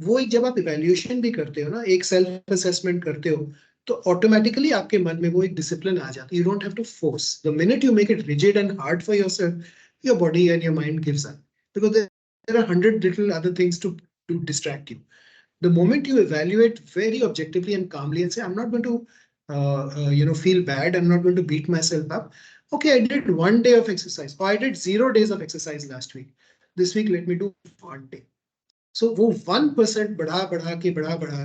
A: वो एक जब आप evaluation भी करते हो ना, एक self assessment करते हो, तो automatically आपके मन में वो एक discipline आ जाती है. You don't have to force. The minute you make it rigid and hard for yourself, your body and your mind gives up because there are 100 little other things to to distract you. The moment you evaluate very objectively and calmly and say, I'm not going to feel bad, I'm not going to beat myself up. Okay, I did 1 day of exercise, or I did 0 days of exercise last week. This week, let me do 1 day. So वो 1% बढ़ा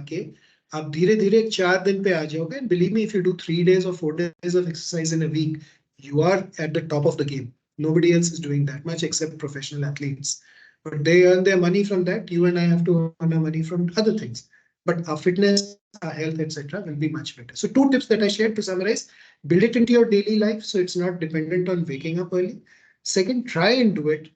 A: के आप धीरे धीरे 4 दिन पे आ जाओगे. And believe me, if you do 3 days or 4 days of exercise in a week, you are at the top of the game. Nobody else is doing that much except professional athletes. But they earn their money from that. You and I have to earn our money from other things. But our fitness, our health, etc., will be much better. So 2 tips that I shared to summarize: build it into your daily life so it's not dependent on waking up early. Second, try and do it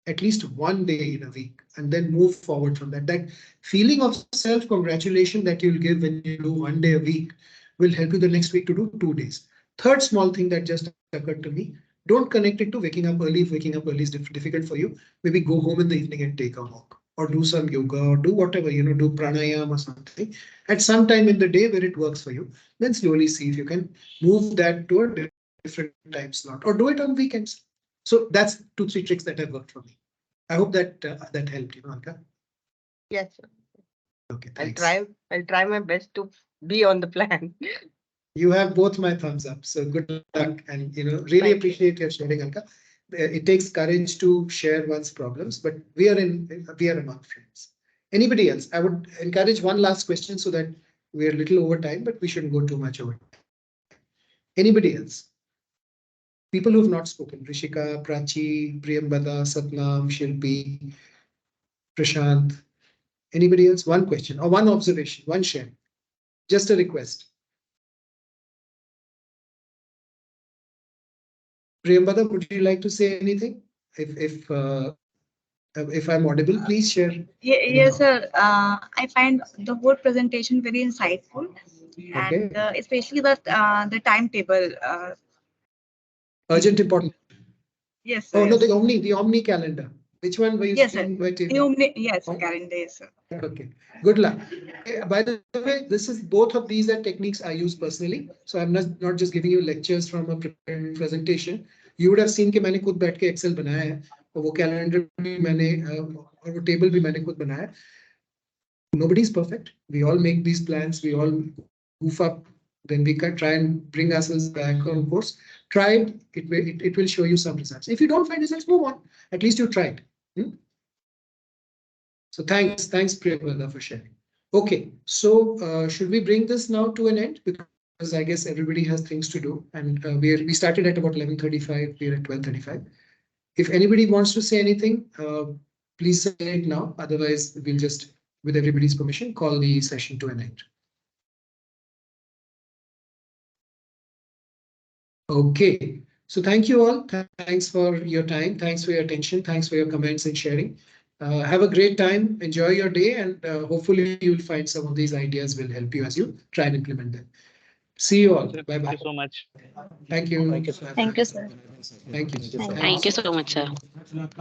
A: at least 1 day in a week, and then move forward from that. That feeling of self-congratulation that you'll give when you do 1 day a week will help you the next week to do 2 days. Third small thing that just occurred to me: don't connect it to waking up early. If waking up early is difficult for you, maybe go home in the evening and take a walk, or do some yoga, or do whatever, do pranayama or something at some time in the day where it works for you. Then slowly see if you can move that to a different time slot, or do it on weekends. So that's 2-3 tricks that have worked for me. I hope that that helped you, Alka.
C: Yes, sir.
A: Okay, thanks.
C: I'll try my best to be on the plan.
A: You have both my thumbs up. So good luck, and really appreciate your sharing, Alka. It takes courage to share one's problems, but we are among friends. Anybody else? I would encourage one last question so that we are a little over time, but we shouldn't go too much over time. Anybody else? People who have not spoken: Rishika, Prachi, Priyambada, Satnam, Shilpi, Prashant. Anybody else? One question or one observation, one share. Just a request. Priyambada, would you like to say anything? If I'm audible, please share.
E: Yes, sir. I find the whole presentation very insightful,
A: Okay.
E: and especially the timetable.
A: Urgent, important.
E: Yes, sir.
A: Oh no,
E: Yes.
A: the Omni calendar. Which one were you
E: Yes, sir.
A: seeing?
E: Yes,
A: Oh.
E: calendar, yes, sir.
A: Okay, good luck. By the way, both of these are techniques I use personally. So I'm not just giving you lectures from a presentation. You would have seen कि मैंने खुद बैठ के Excel बनाया है, और वो calendar भी मैंने और वो table भी मैंने खुद बनाया है. Nobody's perfect. We all make these plans. We all goof up. Then we can try and bring ourselves back on course. Try it. It will show you some results. If you don't find results, move on. At least you tried. So thanks, Priyavada, for sharing. Okay, so should we bring this now to an end, because I guess everybody has things to do, and we started at about 11:35. We're at 12:35. If anybody wants to say anything, please say it now. Otherwise, we'll just, with everybody's permission, call the session to an end. Okay, so thank you all. Thanks for your time. Thanks for your attention. Thanks for your comments and sharing. Have a great time. Enjoy your day, and hopefully you'll find some of these ideas will help you as you try and implement them. See you all. Bye bye.
D: Thank you so much.
A: Thank you.
E: Thank you, sir.
A: Thank you.
F: Thank you so much, sir.